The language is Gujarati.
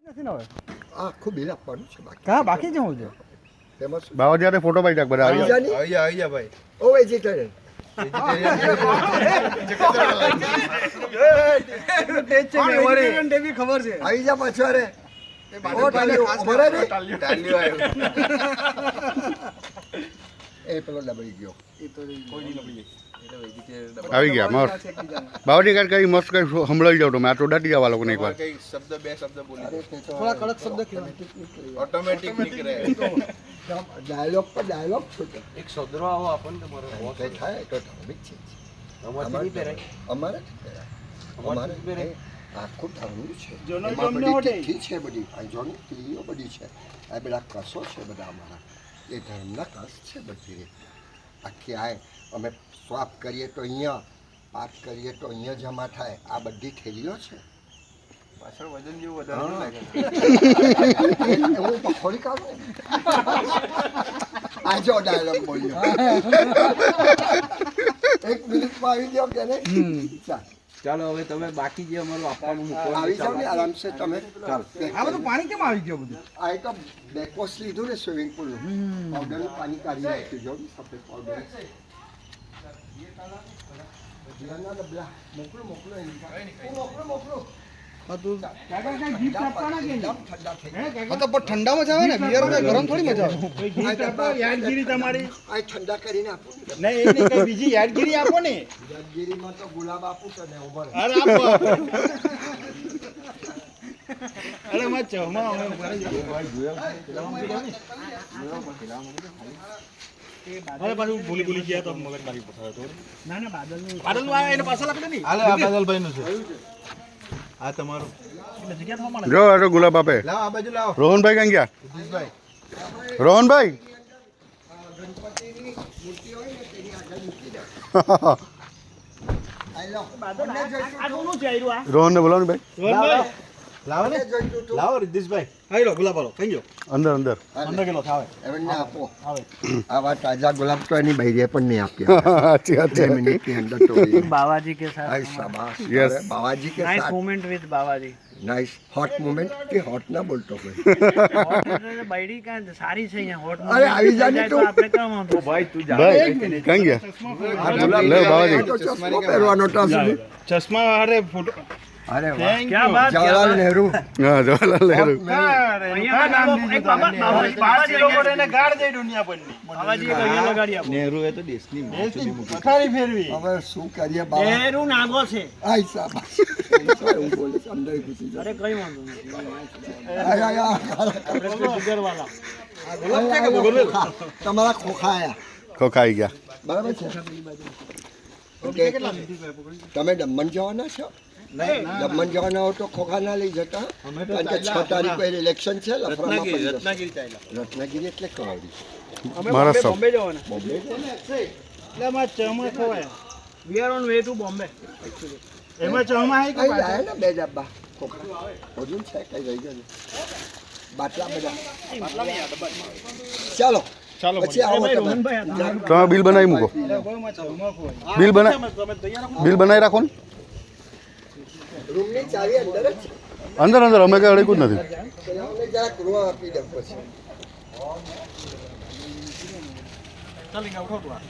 આખું બિલ આપવાનું છે બાકી. હા બાકી જ હું છે. તેમાં શું? બાવા જ્યારે ફોટો પાડ્યા બધા આવી આવી જા ભાઈ. ઓ વેજીટેરિયન. ખબર છે. આવી જા પાછો રે. ઓ ટાલ્યો ઉભરે રે. ટાલ્યો આવ્યો. એ પેલો ડબડી ગયો. એ તો કોઈ નહીં લબડી. આવી ગયા મસ્ત. બાવાજી કાંઈ કઈ મસ્ત કઈ સંભળાવી જાવ તમે આ તો દાટી જવા લોકોને એકવાર. કઈ શબ્દ બે શબ્દ બોલી દો. થોડા કડક શબ્દ કહેવાય. ઓટોમેટિક નીકળે. ડાયલોગ પર ડાયલોગ છૂટે. એક શબ્દનો આવો આપણને તમારો કઈ થાય તો ઠામિક છે. અમારે પહેરાય. અમારે અમારે પહેરાય. આખું ઠામું છે. જોનો એમાં જોનો બધી હોટે. તિથિ છે બધી. આ જોની તિથિઓ બધી છે. આ બધા કસો છે બધા અમારા. એ ધર્મના કસ છે બધી. આખી આ અમે સ્વાપ કરીએ તો અહીંયા, પાઠ કરીએ તો અહીંયા જમા થાય. આ બધી થેલીઓ છે. પાછળ વજન જેવું વધારે લાગે. હું પકોડી કાઢું. આ જો ડાયલોગ બોલ્યો. 1 મિનિટમાં આવી જાવ કે નહીં? ચાલ ચાલો હવે તમે બાકી જે અમારું આપવાનું મૂકો આવી જાવ ને આરામથી તમે. ચાલ. આ બધું પાણી કેમ આવી ગયું બધું? આ તો બેકવોશ લીધું ને સ્વિમિંગ પુલનું. પાવડરનું પાણી કાઢી નાખ્યું જો ને સફેદ પાવડર. મોકલો. હા તો કાકા કઈ ગિફ્ટ આપવાના કે એકદમ ઠંડા થઈ ગયા. હા તો પણ ઠંડામાં જ આવે ને બિયર માં ગરમ થોડી મજા આવે કોઈ ગિફ્ટ આપો યાદગીરી તમારી આ ઠંડા કરીને આપો ને. નહીં એ નહીં કઈ બીજી યાદગીરી આપો ને યાદગીરીમાં તો ગુલાબ આપું તો ને ઉભર. અરે આપો અરે માં ચહમાં અમે ભાઈ અરે પાછું ભૂલી ગયા તો મગજ મારી પથાર હતો ના બાદલનું આ એને પાછળ આપણે નહીં હાલે આ બાદલભાઈ નું છે આ તમારું એટલે જગ્યા થવા માંડે જો આ ગુલાબ આપે. લાવ આ બાજુ લાવ રોહનભાઈ ક્યાં ગયા? જગદીશભાઈ રોહનભાઈ ગણપતિની મૂર્તિ હોય ને તેની આગળ મૂકી દે. આઈ લો. બાદલ આ કોનું છે આયરું આ રોહનને બોલાવો ને ભાઈ. રોહનભાઈ લાવો ને જોઈતું તું. લાવો રિદ્ધિશભાઈ આયરો ગુલાબ આલો થઈ ગયો અંદર અંદર 15 કિલો થાવે એમને આપો. આવે આવા તાજા ગુલાબ તો એની બૈરીએ પણ નહીં આપ્યા. સાચી વાત 2 છે. મિનિટની અંદર તોડી. बाबाजी के साथ हाय शाबाश. Yes. अरे बाबाजी के नाइस साथ moment with Babaji nice hot moment के हॉट ना बोलतो कोई. बैडी का सारी से यहाँ हॉट अरे આવી જા ને तो તું. आपने काम हो तो ભાઈ તું ભાઈ ક્યાં ગયા? લે બાવાજી. તો ચશ્મો પહેરવાનો ટાસુ. ચશ્મા અરે ફોટો અરે વાહ. થેન્ક क्या યુ बात જવાહરલાલ નહેરુ. હા જવાહરલાલ નહેરુ. બાબાજી લોકો એને ગાડ દે દુનિયા પરની बाबाजी का ये लगाड़ी आप નેહરુ એ તો દેશની પથારી ફેરવી હવે શું કરીએ બાબા. नेहरू नागो से આય શાબાશ. હું બોલે અંદર ઘૂસી જાય. अरे कई वांधो नहीं આય આય આપણે સુગર वाला આય. તમારા ખોખા આયા. ખોખાઈ ગયા. બરાબર છે. ઓકે. તમે દમણ જવાના છો? દમણ જવાના હો તો ખોખા ના લઈ જતા. કારણ કે 6 તારીખે ઇલેક્શન છે. લફરામાં પડી જશે. રત્નાગીરી એટલે કવાડી. મહારાષ્ટ્ર. बॉम्बे जाओ બોમ્બે એટલે માં ચમાં ખવાય we are on way to Bombay એમાં ચમાં આવી કઈ જાય ને 2 ડબ્બા ખોખા. હજુ છે કઈ રહી ગયું બાટલા બધા. ચાલો ચાલો પછી આવો તમે. रोहनભાઈ હતા તમે બિલ બનાવી મૂકો. કોઈમાં ચમાં ખવાય બિલ બનાવી તમે તૈયાર રાખો બિલ બનાવી રાખો ને. રૂમની ચાવી અંદર જ છે. અંદર અંદર અમે કઈ અડકું જ નથી. પેલા અમને જરાક રૂમ આપી દે પછી. ચાલ ઉઠો તું આ